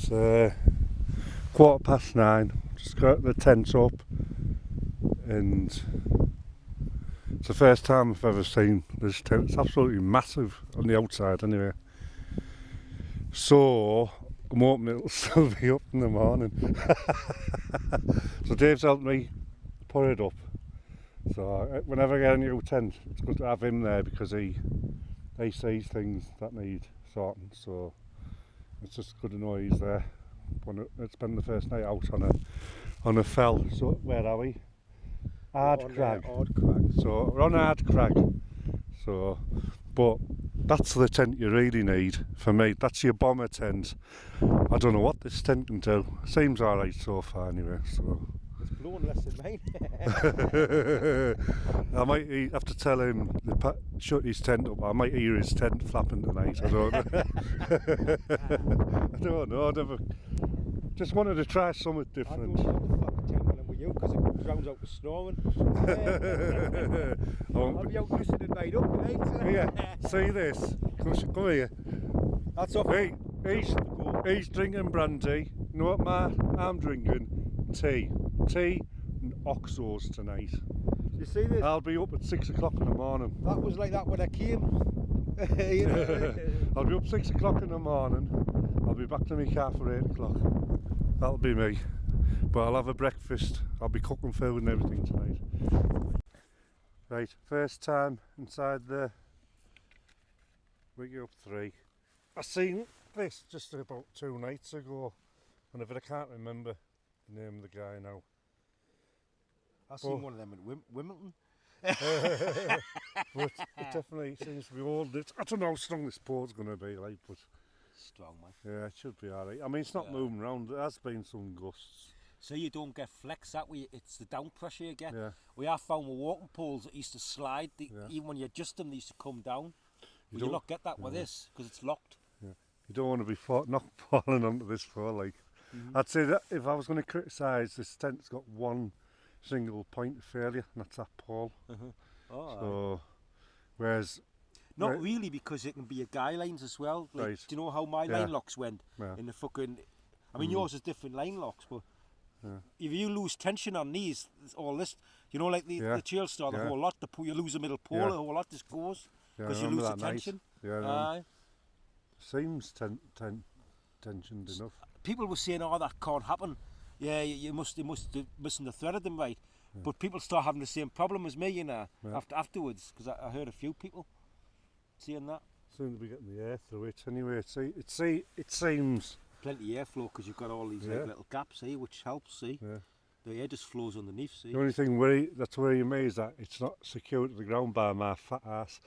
It's 9:15. Just got the tent up, and it's the first time I've ever seen this tent. It's absolutely massive on the outside anyway. So I'm hoping it'll still be up in the morning. So Dave's helped me put it up. So whenever I get a new tent, it's good to have him there because he sees things that need sorting. So it's just good to know he's there. It's been the first night out on a fell. So where are we? Ard Crags. So we're on Ard Crags. So, but that's the tent you really need for me. That's your bomber tent. I don't know what this tent can do. Seems alright so far anyway. So it's blowing less than mine. I might have to tell him to shut his tent up. I might hear his tent flapping tonight. I don't know. I don't know. I never. Just wanted to try something different. I don't want to flap the tent when I'm with you because it drowns out the snoring. I'll be out listening made up, mate. Yeah, see this? Come here. That's off. He's drinking brandy. You know what I'm drinking? Tea and Oxos tonight. You see this? I'll be up at 6 o'clock in the morning. That was like that when I came. I'll be up 6 o'clock in the morning. I'll be back to my car for 8 o'clock. That'll be me. But I'll have a breakfast. I'll be cooking food and everything tonight. Right, first time inside the Wiggy Up 3. I seen this just about 2 nights ago, and I can't remember the name of the guy now. I seen one of them in Wimbledon. But it definitely seems to be all this. I don't know how strong this pole's going to be, like, but strong, man. Yeah, it should be alright. I mean, it's not moving around. There has been some gusts. So you don't get flex that way. It's the down pressure you get. Yeah. We have found with walking poles that used to slide. Even when you adjust them, they used to come down. You don't not get that with this because it's locked. Yeah. You don't want to be not falling onto this pole, like. I'd say that if I was going to criticise, this tent's got one single point of failure, and that's that pole. So, whereas not really, because it can be your guy lines as well. Like, right. Do you know how my line locks went in the fucking? I mean, yours is different line locks, but if you lose tension on these, all this, you know, like the chair star, the whole lot, you lose the middle pole, the whole lot just goes because you lose the tension. Seems tensioned enough. People were saying, "Oh, that can't happen." Yeah, you must have threaded them right. But people start having the same problem as me, you know, afterwards, because I heard a few people saying that. Seem to be getting the air through it anyway. It seems plenty of airflow because you've got all these like, little gaps, see, which helps. See, the air just flows underneath. See, the only thing that's worrying me is that it's not secured to the ground by my fat ass,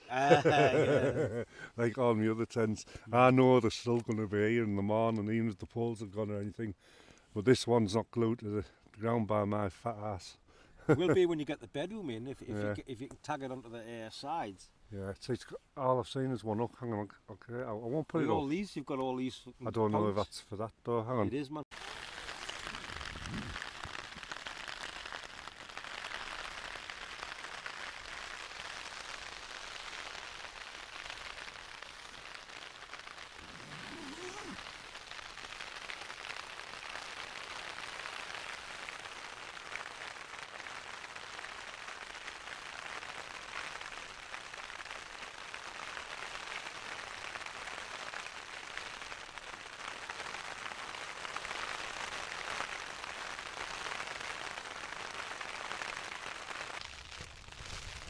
like all my other tents. I know they're still going to be here in the morning, even if the poles have gone or anything. But this one's not glued to the ground by my fat ass. It will be when you get the bedroom in, if you can tag it onto the sides. Yeah, it's all I've seen is one up. Hang on, okay, I won't put it all up. These, you've got all these. I don't know if that's for that though. Hang on. It is, man.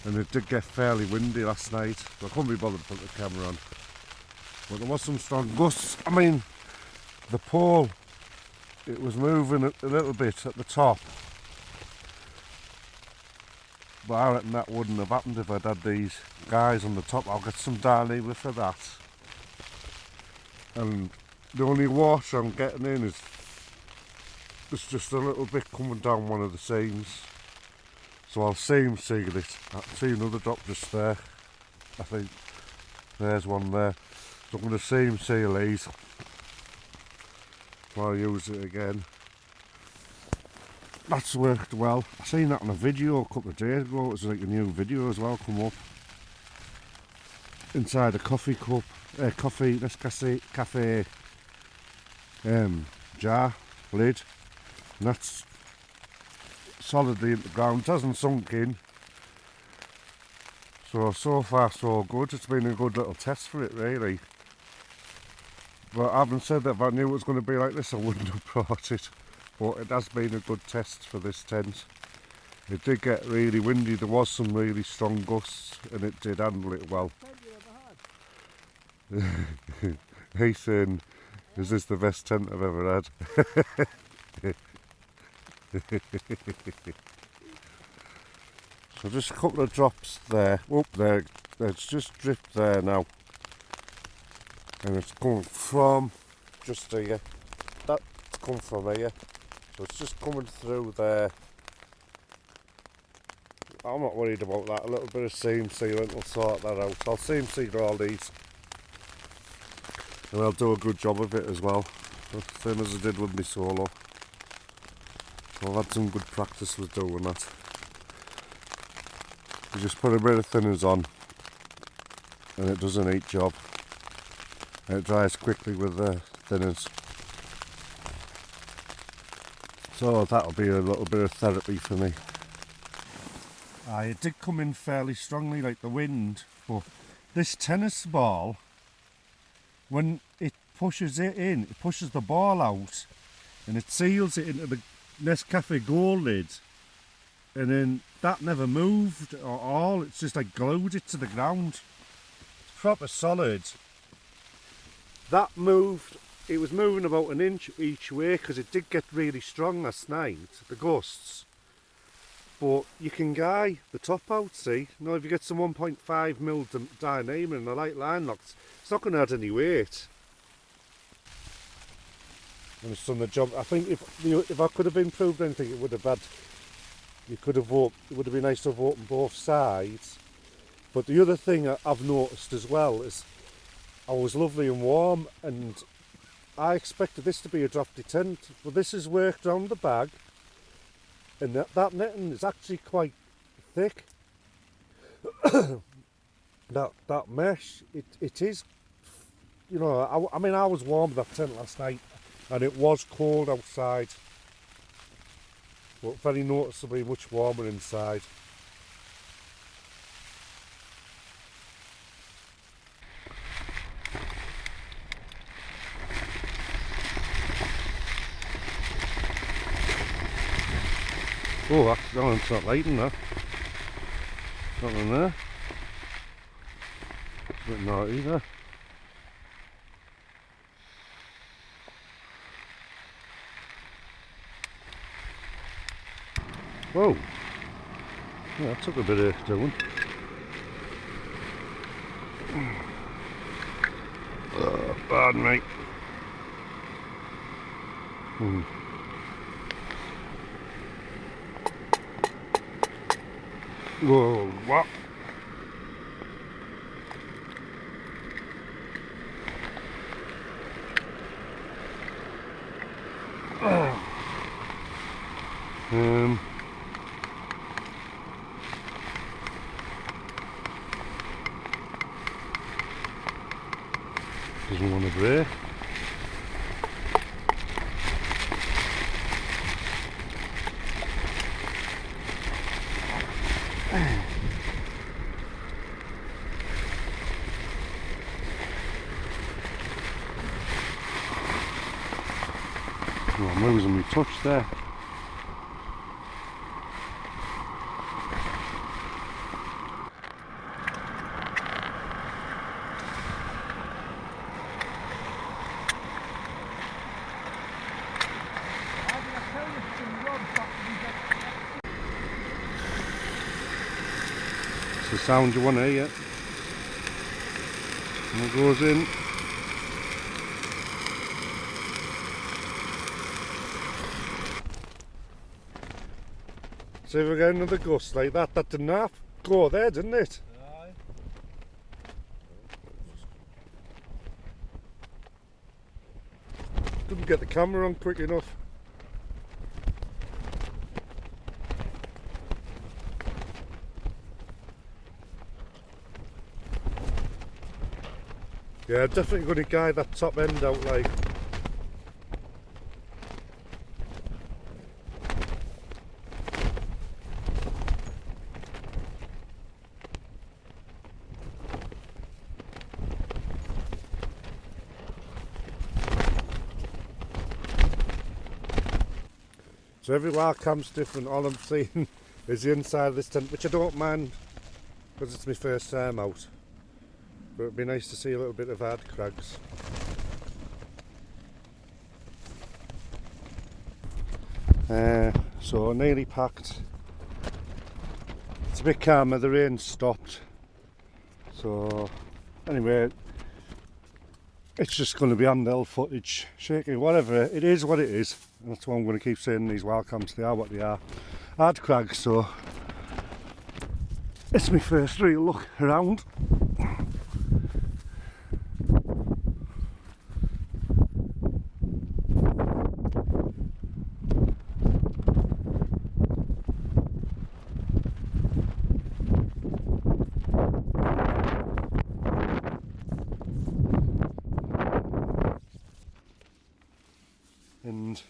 And it did get fairly windy last night, so I couldn't be bothered to put the camera on. But there was some strong gusts. I mean, the pole, it was moving a little bit at the top. But I reckon that wouldn't have happened if I'd had these guys on the top. I'll get some down here for that. And the only water I'm getting in is just a little bit coming down one of the seams. So I'll seam seal it. I see another drop just there. I think there's one there. So I'm going to seam seal these. I'll use it again. That's worked well. I seen that on a video a couple of days ago. It was like a new video as well come up. Inside a coffee cup, Nescafe jar lid, and that's solidly in the ground. It hasn't sunk in. So far so good. It's been a good little test for it really. But having said that, if I knew it was going to be like this, I wouldn't have brought it. But it has been a good test for this tent. It did get really windy. There was some really strong gusts, and it did handle it well. He's saying, is this the best tent I've ever had? So just a couple of drops there. Up there, it's just dripped there now. And it's coming from just here. That's come from here. So it's just coming through there. I'm not worried about that. A little bit of seam sealant will sort that out. I'll seam seal all these. And I'll do a good job of it as well. Same as I did with my solo. So I've had some good practice with doing that. You just put a bit of thinners on and it does a neat job. And it dries quickly with the thinners. So that'll be a little bit of therapy for me. It did come in fairly strongly like the wind, but this tennis ball, when it pushes it in, it pushes the ball out and it seals it into the Nescafe Gold lid, and then that never moved at all. It's just like glued it to the ground. It's proper solid. That moved, it was moving about an inch each way because it did get really strong last night, the gusts. But you can guy the top out, see? You know, if you get some 1.5mm dynamo and the light line locks, it's not going to add any weight. And it's done the job. I think if I could have improved anything, it would have had. It would have been nice to have opened both sides. But the other thing I've noticed as well is, I was lovely and warm, and I expected this to be a drafty tent, but this is worked around the bag. And that netting is actually quite thick. that mesh, it is, you know, I mean I was warm with that tent last night and it was cold outside, but very noticeably much warmer inside. Oh, that one's not lighting that. Nothing there. But not either. Whoa! Yeah, that took a bit of doing. Oh, pardon me. Whoa, what? Doesn't want to break. Oh, I'm losing my touch there. It's the sound you want to hear. And it goes in. So if we get another gust like that, that didn't have to go there, didn't it? Aye. Didn't get the camera on quick enough. Yeah, definitely going to guide that top end out like. So every wild camp's different. All I'm seeing is the inside of this tent, which I don't mind because it's my first time out. But it'd be nice to see a little bit of Ard Crags. So nearly packed. It's a bit calmer, the rain stopped. So anyway, it's just going to be handheld footage, shaky, whatever. It is what it is. And that's what I'm going to keep saying. These wild camps, they are what they are. Ard Crags, so it's my first real look around. And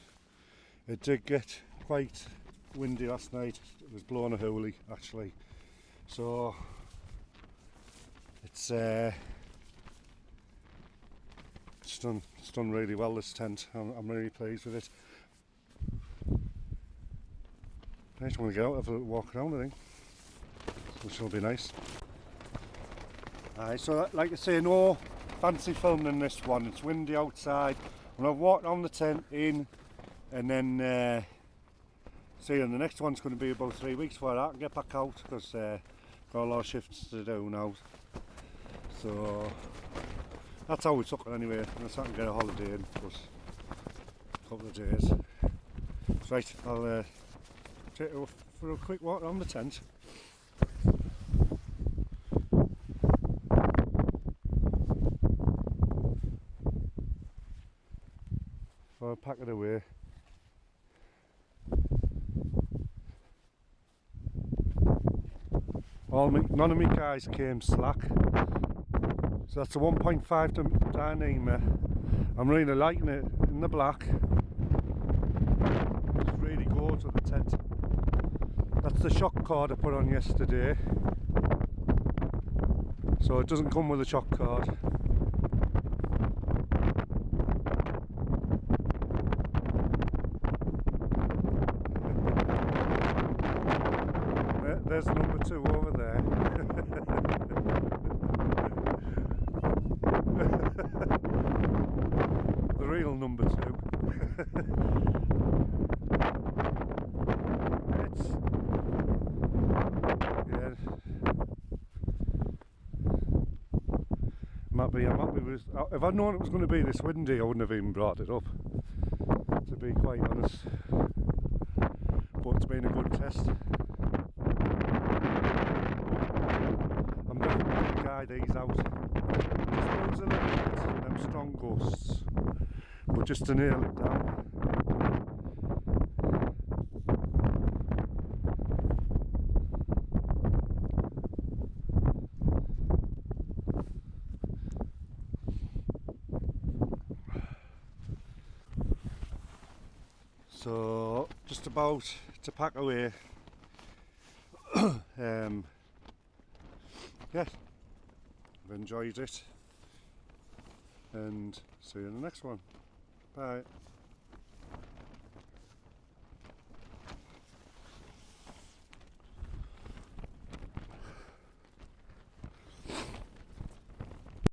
it did get quite windy last night. It was blowing a hoolie actually, so it's done really well, this tent. I'm really pleased with it. I just want to get out, have a walk around, I think, which will be nice. So like I say, no fancy filming in this one. It's windy outside. When I've walked on the tent in, and then see, and the next one's going to be about 3 weeks before I can get back out, because got a lot of shifts to do now. So that's how it's looking anyway, unless I can get a holiday in for a couple of days. Right, I'll take you for a quick walk around the tent. I'll pack it away. None of my guys came slack. So that's a 1.5 dynamometer. I'm really liking it in the black. It's really good with the tent. That's the shock cord I put on yesterday. So it doesn't come with a shock cord. There's number 2 over there. The real number 2. It's, yeah. I'm happy with. If I'd known it was going to be this windy, I wouldn't have even brought it up, to be quite honest. But it's been a good test. I'm definitely going to guide these out. Just blows a little bit, them strong gusts, but just to nail it down. So just about to pack away. Yeah, I've enjoyed it, and see you in the next one. Bye.